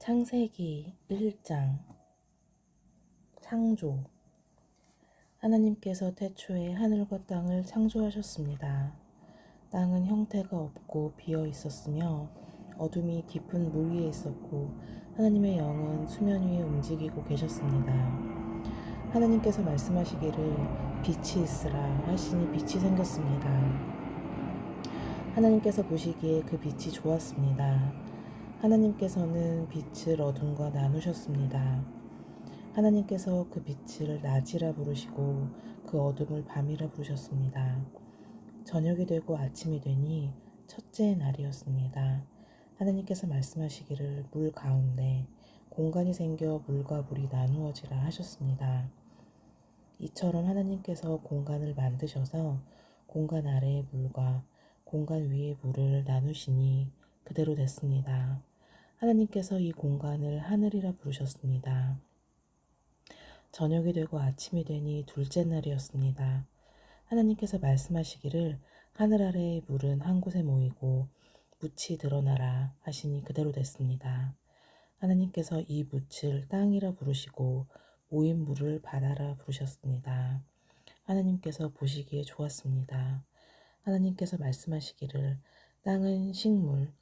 창세기 1장 창조. 하나님께서 태초에 하늘과 땅을 창조하셨습니다. 땅은 형태가 없고 비어 있었으며 어둠이 깊은 물 위에 있었고 하나님의 영은 수면 위에 움직이고 계셨습니다. 하나님께서 말씀하시기를 빛이 있으라 하시니 빛이 생겼습니다. 하나님께서 보시기에 그 빛이 좋았습니다. 하나님께서는 빛을 어둠과 나누셨습니다. 하나님께서 그 빛을 낮이라 부르시고 그 어둠을 밤이라 부르셨습니다. 저녁이 되고 아침이 되니 첫째 날이었습니다. 하나님께서 말씀하시기를 물 가운데 공간이 생겨 물과 물이 나누어지라 하셨습니다. 이처럼 하나님께서 공간을 만드셔서 공간 아래의 물과 공간 위의 물을 나누시니 그대로 됐습니다. 하나님께서 이 공간을 하늘이라 부르셨습니다. 저녁이 되고 아침이 되니 둘째 날이었습니다. 하나님께서 말씀하시기를 하늘 아래의 물은 한 곳에 모이고 묻이 드러나라 하시니 그대로 됐습니다. 하나님께서 이 묻을 땅이라 부르시고 모인 물을 바다라 부르셨습니다. 하나님께서 보시기에 좋았습니다. 하나님께서 말씀하시기를 땅은 식물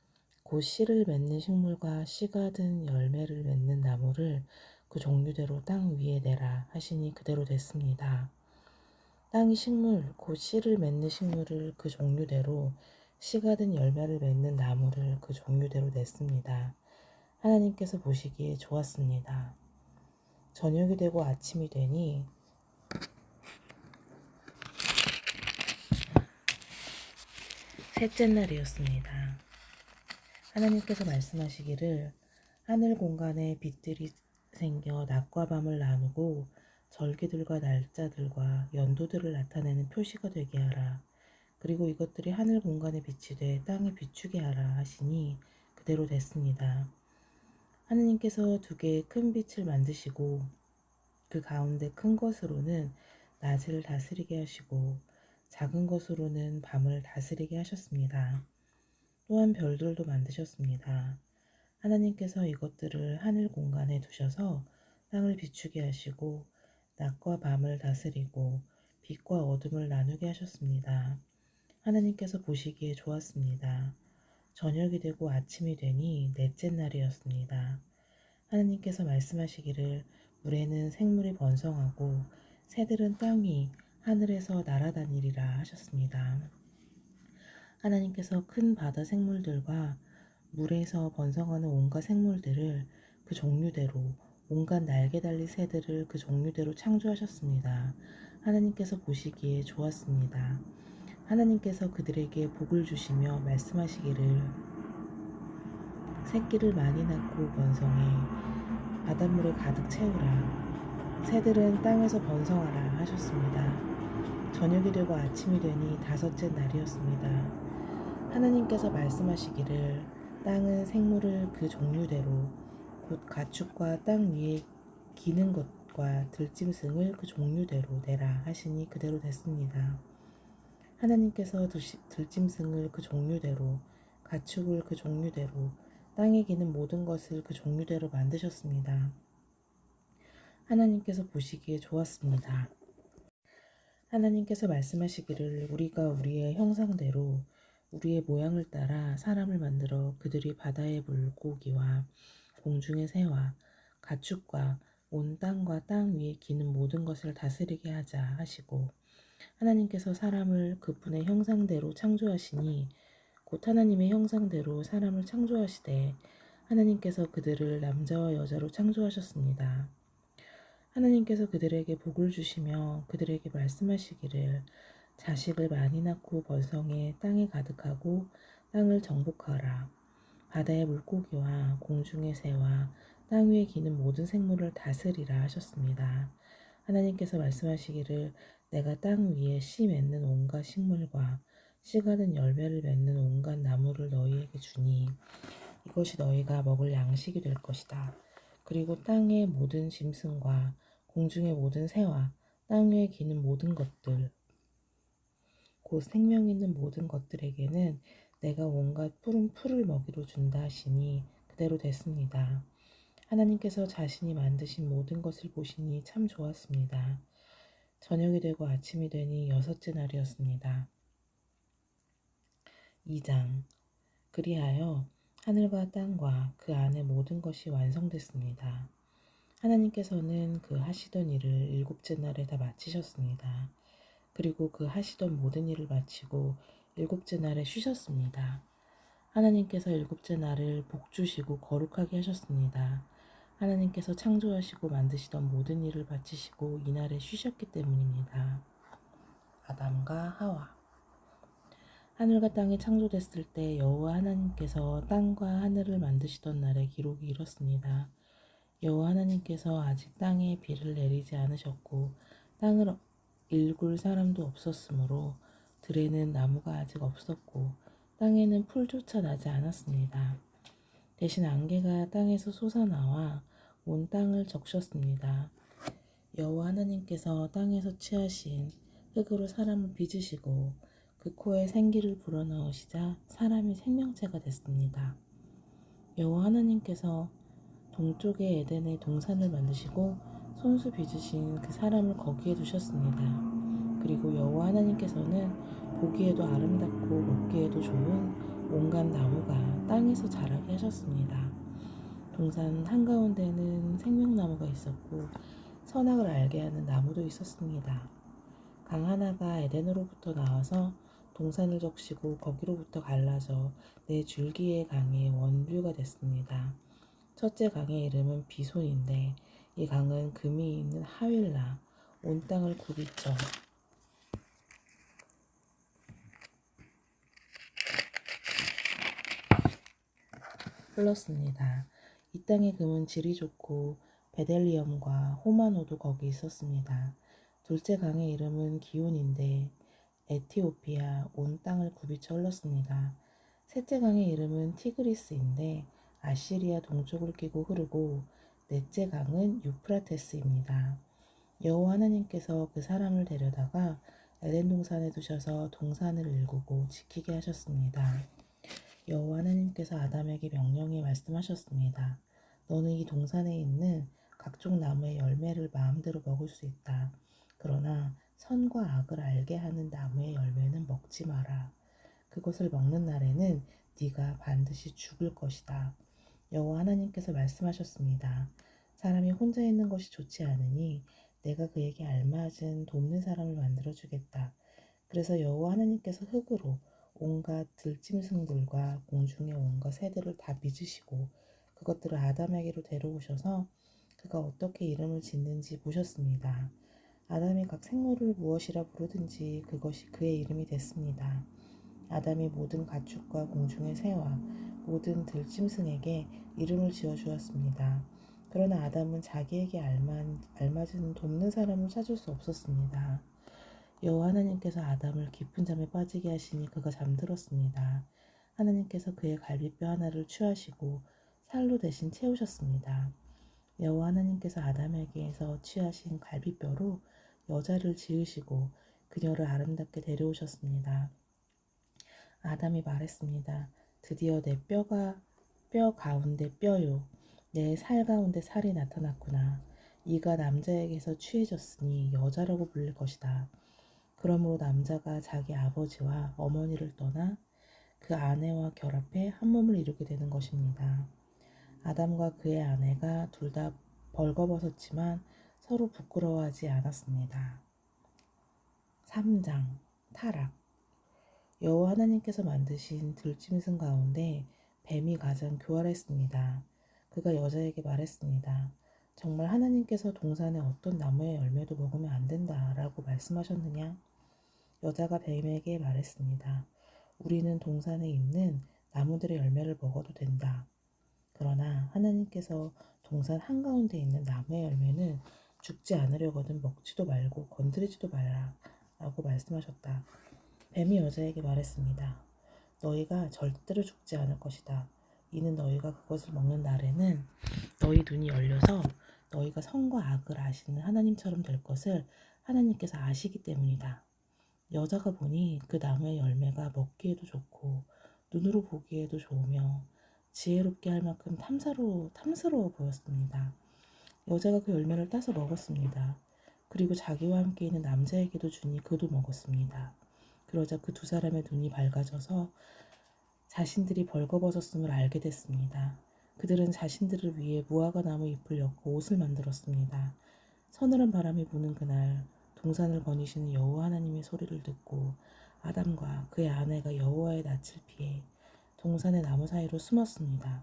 곧 씨를 맺는 식물과 씨가 든 열매를 맺는 나무를 그 종류대로 땅 위에 내라 하시니 그대로 됐습니다. 땅이 식물 곧 씨를 맺는 식물을 그 종류대로 씨가 든 열매를 맺는 나무를 그 종류대로 냈습니다. 하나님께서 보시기에 좋았습니다. 저녁이 되고 아침이 되니 셋째 날이었습니다. 하나님께서 말씀하시기를 하늘 공간에 빛들이 생겨 낮과 밤을 나누고 절기들과 날짜들과 연도들을 나타내는 표시가 되게 하라. 그리고 이것들이 하늘 공간에 빛이 돼 땅에 비추게 하라 하시니 그대로 됐습니다. 하나님께서 두 개의 큰 빛을 만드시고 그 가운데 큰 것으로는 낮을 다스리게 하시고 작은 것으로는 밤을 다스리게 하셨습니다. 또한 별들도 만드셨습니다. 하나님께서 이것들을 하늘 공간에 두셔서 땅을 비추게 하시고 낮과 밤을 다스리고 빛과 어둠을 나누게 하셨습니다. 하나님께서 보시기에 좋았습니다. 저녁이 되고 아침이 되니 넷째 날이었습니다. 하나님께서 말씀하시기를 물에는 생물이 번성하고 새들은 땅 위 하늘에서 날아다니리라 하셨습니다. 하나님께서 큰 바다 생물들과 물에서 번성하는 온갖 생물들을 그 종류대로 온갖 날개 달린 새들을 그 종류대로 창조하셨습니다. 하나님께서 보시기에 좋았습니다. 하나님께서 그들에게 복을 주시며 말씀하시기를 새끼를 많이 낳고 번성해 바닷물을 가득 채우라. 새들은 땅에서 번성하라 하셨습니다. 저녁이 되고 아침이 되니 다섯째 날이었습니다. 하나님께서 말씀하시기를 땅은 생물을 그 종류대로 곧 가축과 땅 위에 기는 것과 들짐승을 그 종류대로 내라 하시니 그대로 됐습니다. 하나님께서 들짐승을 그 종류대로 가축을 그 종류대로 땅에 기는 모든 것을 그 종류대로 만드셨습니다. 하나님께서 보시기에 좋았습니다. 하나님께서 말씀하시기를 우리가 우리의 형상대로 우리의 모양을 따라 사람을 만들어 그들이 바다의 물고기와 공중의 새와 가축과 온 땅과 땅 위에 기는 모든 것을 다스리게 하자 하시고 하나님께서 사람을 그분의 형상대로 창조하시니 곧 하나님의 형상대로 사람을 창조하시되 하나님께서 그들을 남자와 여자로 창조하셨습니다. 하나님께서 그들에게 복을 주시며 그들에게 말씀하시기를 자식을 많이 낳고 번성해 땅에 가득하고 땅을 정복하라. 바다의 물고기와 공중의 새와 땅 위에 기는 모든 생물을 다스리라 하셨습니다. 하나님께서 말씀하시기를 내가 땅 위에 씨 맺는 온갖 식물과 씨가 든 열매를 맺는 온갖 나무를 너희에게 주니 이것이 너희가 먹을 양식이 될 것이다. 그리고 땅의 모든 짐승과 공중의 모든 새와 땅 위에 기는 모든 것들 곧 생명 있는 모든 것들에게는 내가 온갖 푸른 풀을 먹이로 준다 하시니 그대로 됐습니다. 하나님께서 자신이 만드신 모든 것을 보시니 참 좋았습니다. 저녁이 되고 아침이 되니 여섯째 날이었습니다. 2장. 그리하여 하늘과 땅과 그 안에 모든 것이 완성됐습니다. 하나님께서는 그 하시던 일을 일곱째 날에 다 마치셨습니다. 그리고 그 하시던 모든 일을 마치고 일곱째 날에 쉬셨습니다. 하나님께서 일곱째 날을 복주시고 거룩하게 하셨습니다. 하나님께서 창조하시고 만드시던 모든 일을 마치시고 이날에 쉬셨기 때문입니다. 아담과 하와. 하늘과 땅이 창조됐을 때 여호와 하나님께서 땅과 하늘을 만드시던 날의 기록이 이렇습니다. 여호와 하나님께서 아직 땅에 비를 내리지 않으셨고 땅을 일굴 사람도 없었으므로 들에는 나무가 아직 없었고 땅에는 풀조차 나지 않았습니다. 대신 안개가 땅에서 솟아나와 온 땅을 적셨습니다. 여호와 하나님께서 땅에서 취하신 흙으로 사람을 빚으시고 그 코에 생기를 불어넣으시자 사람이 생명체가 됐습니다. 여호와 하나님께서 동쪽의 에덴에 동산을 만드시고 손수 빚으신 그 사람을 거기에 두셨습니다. 그리고 여호와 하나님께서는 보기에도 아름답고 먹기에도 좋은 온갖 나무가 땅에서 자라게 하셨습니다. 동산 한가운데는 생명나무가 있었고 선악을 알게 하는 나무도 있었습니다. 강 하나가 에덴으로부터 나와서 동산을 적시고 거기로부터 갈라져 네 줄기의 강의 원류가 됐습니다. 첫째 강의 이름은 비손인데 이 강은 금이 있는 하윌라 온 땅을 굽이쳐 흘렀습니다. 이 땅의 금은 질이 좋고 베델리엄과 호마노도 거기 있었습니다. 둘째 강의 이름은 기온인데 에티오피아 온 땅을 굽이쳐 흘렀습니다. 셋째 강의 이름은 티그리스인데 아시리아 동쪽을 끼고 흐르고 넷째 강은 유프라테스입니다. 여호와 하나님께서 그 사람을 데려다가 에덴 동산에 두셔서 동산을 일구고 지키게 하셨습니다. 여호와 하나님께서 아담에게 명령해 말씀하셨습니다. 너는 이 동산에 있는 각종 나무의 열매를 마음대로 먹을 수 있다. 그러나 선과 악을 알게 하는 나무의 열매는 먹지 마라. 그것을 먹는 날에는 네가 반드시 죽을 것이다. 여호와 하나님께서 말씀하셨습니다. 사람이 혼자 있는 것이 좋지 않으니 내가 그에게 알맞은 돕는 사람을 만들어 주겠다. 그래서 여호와 하나님께서 흙으로 온갖 들짐승들과 공중의 온갖 새들을 다 빚으시고 그것들을 아담에게로 데려오셔서 그가 어떻게 이름을 짓는지 보셨습니다. 아담이 각 생물을 무엇이라 부르든지 그것이 그의 이름이 됐습니다. 아담이 모든 가축과 공중의 새와 모든 들짐승에게 이름을 지어주었습니다. 그러나 아담은 자기에게 알맞은 돕는 사람을 찾을 수 없었습니다. 여호와 하나님께서 아담을 깊은 잠에 빠지게 하시니 그가 잠들었습니다. 하나님께서 그의 갈비뼈 하나를 취하시고 살로 대신 채우셨습니다. 여호와 하나님께서 아담에게서 취하신 갈비뼈로 여자를 지으시고 그녀를 아름답게 데려오셨습니다. 아담이 말했습니다. 드디어 내 뼈 가운데 뼈요. 내 살 가운데 살이 나타났구나. 이가 남자에게서 취해졌으니 여자라고 불릴 것이다. 그러므로 남자가 자기 아버지와 어머니를 떠나 그 아내와 결합해 한 몸을 이루게 되는 것입니다. 아담과 그의 아내가 둘 다 벌거벗었지만 서로 부끄러워하지 않았습니다. 3장 타락. 여호와 하나님께서 만드신 들짐승 가운데 뱀이 가장 교활했습니다. 그가 여자에게 말했습니다. 정말 하나님께서 동산의 어떤 나무의 열매도 먹으면 안 된다라고 말씀하셨느냐? 여자가 뱀에게 말했습니다. 우리는 동산에 있는 나무들의 열매를 먹어도 된다. 그러나 하나님께서 동산 한가운데 있는 나무의 열매는 죽지 않으려거든 먹지도 말고 건드리지도 말라 라고 말씀하셨다. 뱀이 여자에게 말했습니다. 너희가 절대로 죽지 않을 것이다. 이는 너희가 그것을 먹는 날에는 너희 눈이 열려서 너희가 선과 악을 아시는 하나님처럼 될 것을 하나님께서 아시기 때문이다. 여자가 보니 그 나무의 열매가 먹기에도 좋고 눈으로 보기에도 좋으며 지혜롭게 할 만큼 탐스러워 보였습니다. 여자가 그 열매를 따서 먹었습니다. 그리고 자기와 함께 있는 남자에게도 주니 그도 먹었습니다. 그러자 그 두 사람의 눈이 밝아져서 자신들이 벌거벗었음을 알게 됐습니다. 그들은 자신들을 위해 무화과 나무 잎을 엮고 옷을 만들었습니다. 서늘한 바람이 부는 그날 동산을 거니시는 여호와 하나님의 소리를 듣고 아담과 그의 아내가 여호와의 낯을 피해 동산의 나무 사이로 숨었습니다.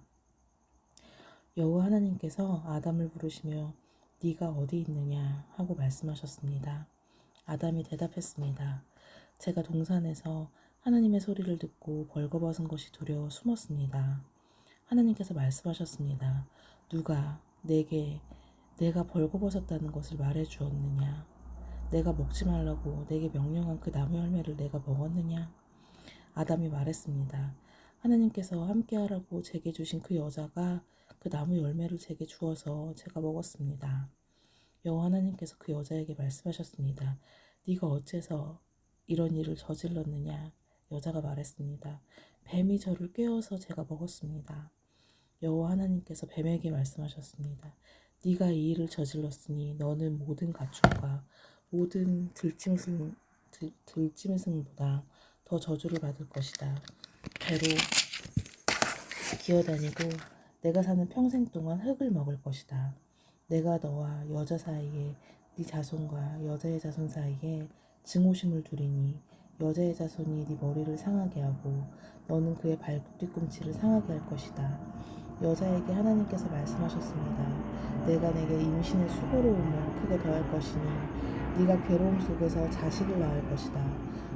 여호와 하나님께서 아담을 부르시며 네가 어디 있느냐 하고 말씀하셨습니다. 아담이 대답했습니다. 제가 동산에서 하나님의 소리를 듣고 벌거벗은 것이 두려워 숨었습니다. 하나님께서 말씀하셨습니다. 누가 내게 내가 벌거벗었다는 것을 말해 주었느냐? 내가 먹지 말라고 내게 명령한 그 나무 열매를 내가 먹었느냐? 아담이 말했습니다. 하나님께서 함께하라고 제게 주신 그 여자가 그 나무 열매를 제게 주어서 제가 먹었습니다. 여호와 하나님께서 그 여자에게 말씀하셨습니다. 네가 어째서 이런 일을 저질렀느냐? 여자가 말했습니다. 뱀이 저를 꿰어서 제가 먹었습니다. 여호와 하나님께서 뱀에게 말씀하셨습니다. 네가 이 일을 저질렀으니 너는 모든 가축과 모든 들짐승보다 더 저주를 받을 것이다. 배로 기어다니고 내가 사는 평생 동안 흙을 먹을 것이다. 내가 너와 여자 사이에 네 자손과 여자의 자손 사이에 증오심을 두리니 여자의 자손이 네 머리를 상하게 하고 너는 그의 발 뒤꿈치를 상하게 할 것이다. 여자에게 하나님께서 말씀하셨습니다. 내가 내게 임신의 수고로움을 크게 더할 것이니 네가 괴로움 속에서 자식을 낳을 것이다.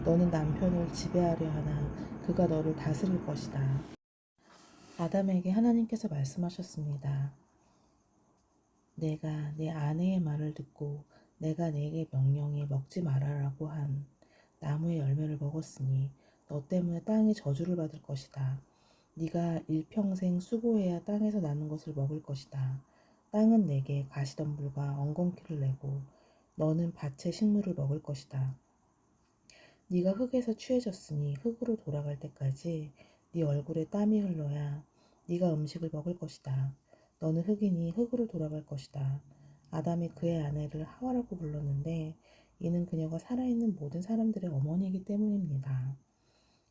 너는 남편을 지배하려 하나 그가 너를 다스릴 것이다. 아담에게 하나님께서 말씀하셨습니다. 내가 내 아내의 말을 듣고 내가 내게 명령해 먹지 말아라고 한 나무의 열매를 먹었으니 너 때문에 땅이 저주를 받을 것이다. 네가 일평생 수고해야 땅에서 나는 것을 먹을 것이다. 땅은 내게 가시덤불과 엉겅퀴를 내고 너는 밭의 식물을 먹을 것이다. 네가 흙에서 취해졌으니 흙으로 돌아갈 때까지 네 얼굴에 땀이 흘러야 네가 음식을 먹을 것이다. 너는 흙이니 흙으로 돌아갈 것이다. 아담이 그의 아내를 하와라고 불렀는데 이는 그녀가 살아있는 모든 사람들의 어머니이기 때문입니다.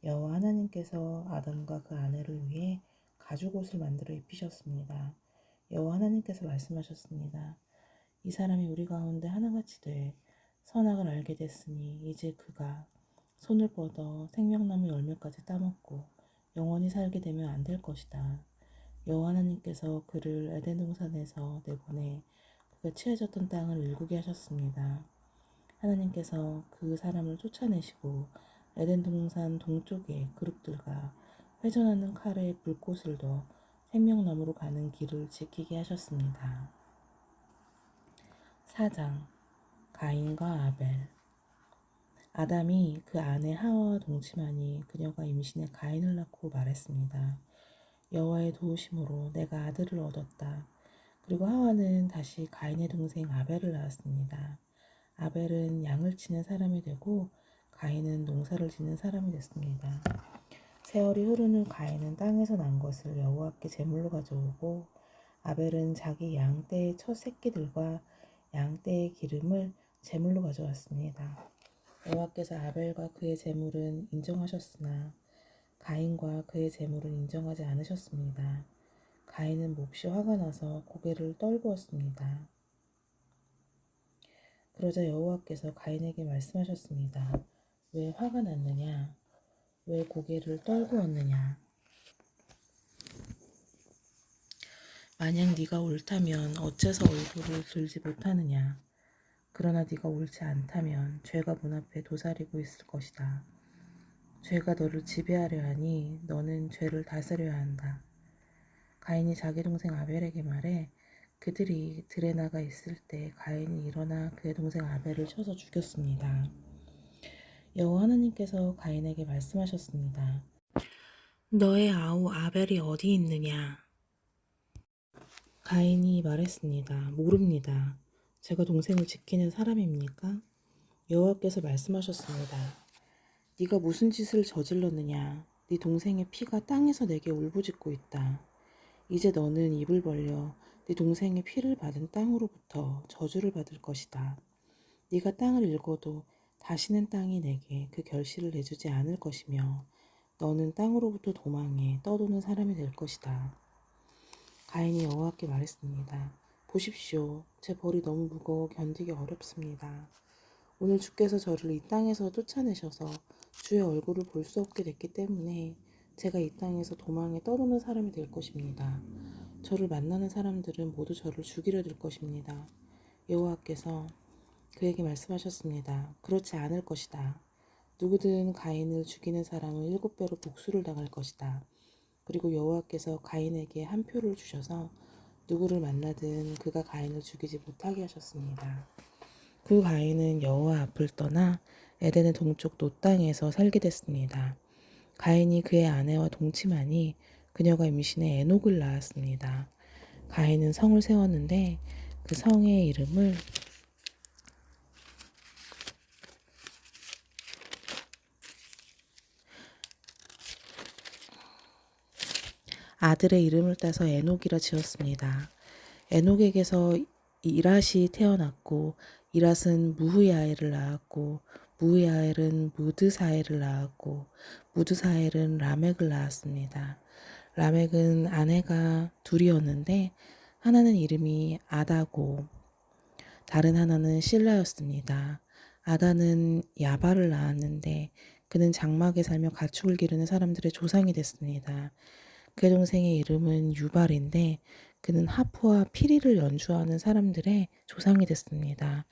여호와 하나님께서 아담과 그 아내를 위해 가죽옷을 만들어 입히셨습니다. 여호와 하나님께서 말씀하셨습니다. 이 사람이 우리 가운데 하나같이 돼 선악을 알게 됐으니 이제 그가 손을 뻗어 생명나무 열매까지 따먹고 영원히 살게 되면 안 될 것이다. 여호와 하나님께서 그를 에덴 동산에서 내보내 그가 취해졌던 땅을 일구게 하셨습니다. 하나님께서 그 사람을 쫓아내시고 에덴 동산 동쪽에 그룹들과 회전하는 칼에 불꽃을 둬 생명나무로 가는 길을 지키게 하셨습니다. 4장 가인과 아벨. 아담이 그 아내 하와와 동침하니 그녀가 임신해 가인을 낳고 말했습니다. 여호와의 도우심으로 내가 아들을 얻었다. 그리고 하와는 다시 가인의 동생 아벨을 낳았습니다. 아벨은 양을 치는 사람이 되고 가인은 농사를 짓는 사람이 됐습니다. 세월이 흐른 후 가인은 땅에서 난 것을 여호와께 제물로 가져오고 아벨은 자기 양떼의 첫 새끼들과 양떼의 기름을 제물로 가져왔습니다. 여호와께서 아벨과 그의 제물은 인정하셨으나 가인과 그의 제물은 인정하지 않으셨습니다. 가인은 몹시 화가 나서 고개를 떨구었습니다. 그러자 여호와께서 가인에게 말씀하셨습니다. 왜 화가 났느냐? 왜 고개를 떨구었느냐? 만약 네가 옳다면 어째서 얼굴을 들지 못하느냐? 그러나 네가 옳지 않다면 죄가 문 앞에 도사리고 있을 것이다. 죄가 너를 지배하려 하니 너는 죄를 다스려야 한다. 가인이 자기 동생 아벨에게 말해 그들이 들에 나가 있을 때 가인이 일어나 그의 동생 아벨을 쳐서 죽였습니다. 여호와 하나님께서 가인에게 말씀하셨습니다. 너의 아우 아벨이 어디 있느냐? 가인이 말했습니다. 모릅니다. 제가 동생을 지키는 사람입니까? 여호와께서 말씀하셨습니다. 네가 무슨 짓을 저질렀느냐? 네 동생의 피가 땅에서 내게 울부짖고 있다. 이제 너는 입을 벌려 네 동생의 피를 받은 땅으로부터 저주를 받을 것이다. 네가 땅을 일궈도 다시는 땅이 내게 그 결실을 내주지 않을 것이며 너는 땅으로부터 도망해 떠도는 사람이 될 것이다. 가인이 여호와께 말했습니다. 보십시오. 제 벌이 너무 무거워 견디기 어렵습니다. 오늘 주께서 저를 이 땅에서 쫓아내셔서 주의 얼굴을 볼 수 없게 됐기 때문에 제가 이 땅에서 도망해 떠도는 사람이 될 것입니다. 저를 만나는 사람들은 모두 저를 죽이려 들 것입니다. 여호와께서 그에게 말씀하셨습니다. 그렇지 않을 것이다. 누구든 가인을 죽이는 사람은 7배로 복수를 당할 것이다. 그리고 여호와께서 가인에게 한 표를 주셔서 누구를 만나든 그가 가인을 죽이지 못하게 하셨습니다. 그 가인은 여호와 앞을 떠나 에덴의 동쪽 노 땅에서 살게 됐습니다. 가인이 그의 아내와 동침하니 그녀가 임신해 에녹을 낳았습니다. 가인은 성을 세웠는데 그 성의 이름을 아들의 이름을 따서 에녹이라 지었습니다. 에녹에게서 이랏이 태어났고 이랏은 무후야엘을 낳았고 무후야엘은 무드사엘을 낳았고 무드사엘은 라멕을 낳았습니다. 라멕은 아내가 둘이었는데 하나는 이름이 아다고 다른 하나는 실라였습니다. 아다는 야발을 낳았는데 그는 장막에 살며 가축을 기르는 사람들의 조상이 됐습니다. 그의 동생의 이름은 유발인데 그는 하프와 피리를 연주하는 사람들의 조상이 됐습니다.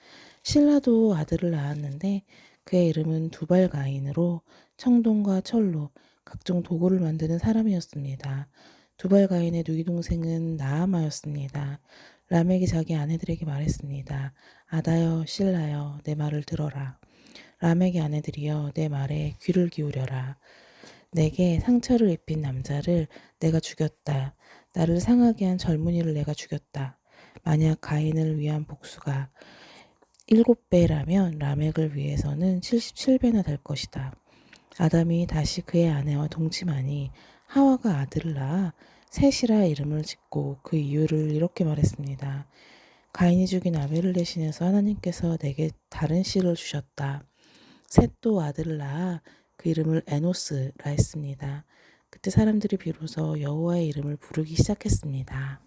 신라도 아들을 낳았는데 그의 이름은 두발가인으로 청동과 철로 각종 도구를 만드는 사람이었습니다. 두발가인의 누이 동생은 나아마였습니다. 라멕이 자기 아내들에게 말했습니다. 아다여 실라여 내 말을 들어라. 라멕의 아내들이여 내 말에 귀를 기울여라. 내게 상처를 입힌 남자를 내가 죽였다. 나를 상하게 한 젊은이를 내가 죽였다. 만약 가인을 위한 복수가 7배라면 라멕을 위해서는 77배나 될 것이다. 아담이 다시 그의 아내와 동침하니 하와가 아들을 낳아 셋이라 이름을 짓고 그 이유를 이렇게 말했습니다. 가인이 죽인 아벨을 대신해서 하나님께서 내게 다른 씨를 주셨다. 셋도 아들을 낳아 그 이름을 에노스라 했습니다. 그때 사람들이 비로소 여호와의 이름을 부르기 시작했습니다.